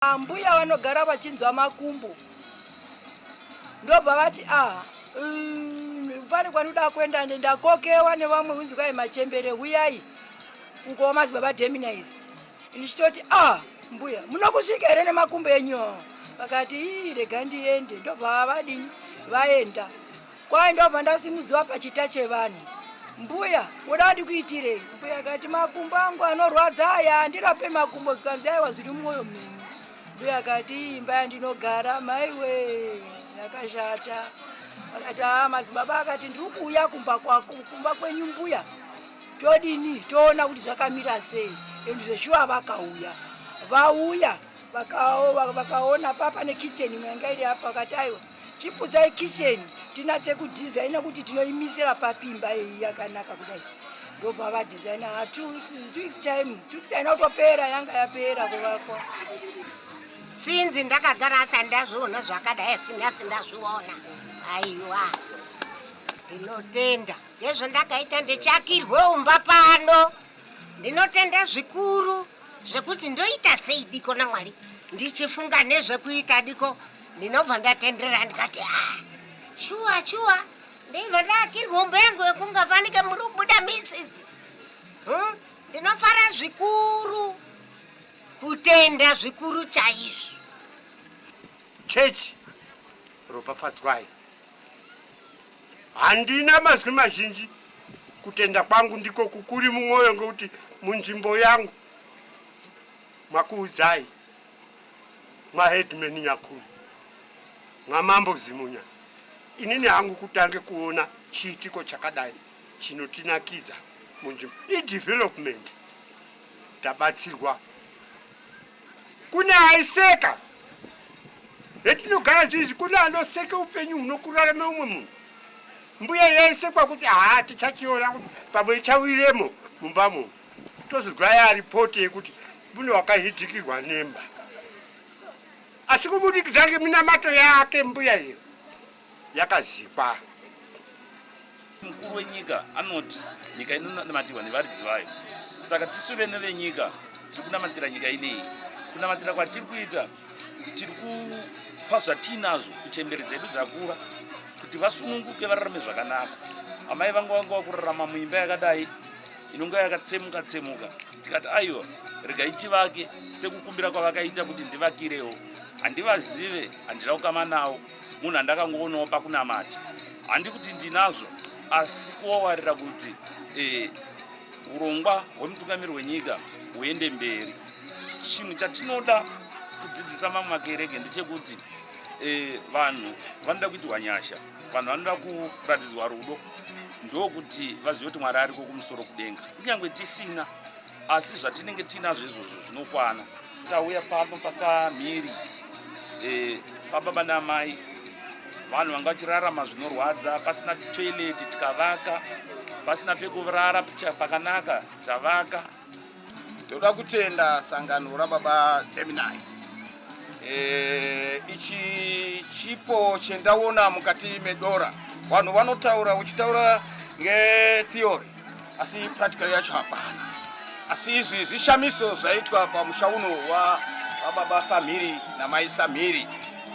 Mbuya vanogara vachinzwa makumbo ndobva vati pane kwanoda kuenda ndakokewa nevamwe kunzi kwai Machembere huyai uko madzibaba Terminais. Ndichitoti mbuya munokusvika here nemakumbo enyu? Vakati rega ndiende. Ndobva vadini vaenda. Kwai ndobva ndasimudziwa pachita chevanhu. Mbuya woda ndikuitirei? Mbuya akati makumbo angu anorwadza aya, ndirape makumbo. Zvikanzi aiwa zviri mumwoyo menyu. Mbuya akati imba yandinogara maiwe yakashata. Akati madzibaba akati ndiri kuuya kumba kwenyu mbuya. Todini toona kuti zvakamira sei. Zveshuwa vakauya. Vauya vakaona papa nekitchen mwanga iri apa. Vakati aiwa chipudzai kitchen tinatse kudesigner kuti tinoimisira papimba iyi yakanaka kudai. Ndobva vadesigner 2 weeks time. 2 weeks inotopera yanga yapera kuvakwa. Sinzi ndakagara ndazviona zvakadai sindazviona. Aiwa ndinotenda ndezvandakaita ndichakirwe umba pano. Ndinotenda zvikuru zvekuti ndoita sei diko naMwari ndichifunga nezvekuita diko. Ndinobva ndatendera ndikati shuwa ndibva ndaakirwe umba yangu yekungafanike muri kubuda misisi. Ndinofara zvikuru, kutenda zvikuru chaizvo. Chechi ropafadzwai, handina mazwi mazhinji. Kutenda kwangu ndiko kukuri mumwoyo ngekuti munzvimbo yangu mwakuudzai mwaHeadman Nyakuni mwamambo Zimunya. Inini hangu kutange kuona chiitiko chakadai chinotinakidza munzvimbo development. Tabatsirwa kune aiseka hetinogara zvizi, kune anoseka upenyu hunokurarame umwe munhu. Mbuya yaisekwa kuti tichachiona kuti pamwe ichawiremo mumbamo. Tozozwa yaripoti yekuti mune wakahidhikirwa nemba. Asi kubudikidza ngeminamato yake mbuya iyo yakazikwa. Mukuru wenyika anoti nyika inonamatira nevaridzi vayo. Saka tisu vene venyika tiri kunamatira nyika ineyi. Kunamatira kwatiri kuita tiri kupa zvatinazvo kuchemberi dzedu dzakura kuti vasununguke vararame zvakanaka. Amai vangu vanga kurarama muimba yakadai inonga yakatsemuka. Tikati aiwa regai tivake sekukumbira kwavakaita kuti ndivakirewo. Handivazive, handina kukama nawo. Munhu andakangoonawo pakunamata. Handi kuti ndinazvo asi kuvawarira kuti urongwa hwemutungamiri wenyika huende mberi. Chinhu chatinoda kudzidzisa mamwe makereke ndechekuti vanhu vanoda kuitirwa nyasha, vanhu vanoda kuratidzwa rudo, ndokuti vazive kuti Mwari ariko kumusoro kudenga. Kunyange tisina, asi zvatinenge tinazvo izvozvo zvinokwana. Tauya pano pasamhiri pababa namai, vanhu vanga vachirarama zvinorwadza, pasina toilet tikavaka, pasina pekurara pakanaka tavaka. Toda kutenda sangano rababa Terminais. Ichi chipo chendaona mukati medora. Vanhu vanotaura uchitaura ngetheory asi practical yacho hapana. Asi izvi zvishamiso zvaitwa pamushauno wa baba Samhiri namai Samhiri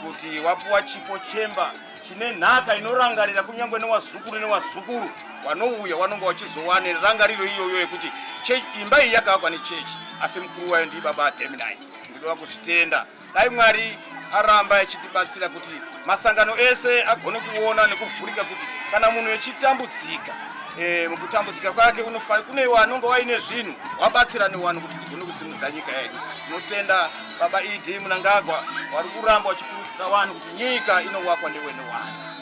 kuti wapuwa chipo chemba chine nhaka inorangarira kunyangwe nevazukuru vanouya vanonga vachizowane rangariro iyoyo yekuti imba iyi yakavakwa nechechi asi mukuru wayo ndi baba Terminais. Ndinoda kuzvitenda. Dai Mwari aramba echitibatsira kuti masangano ese agone kuona nekuvhurika kuti kana munhu echitambudzika mukutambudzika kwake kune vanonga vaine zvinhu wabatsira nevanhu kuti tigone kusimudza nyika yedu. Tinotenda baba ED Mnangagwa vari kuramba vachikurudzira vanhu kuti nyika inowakwa nevene vanhu.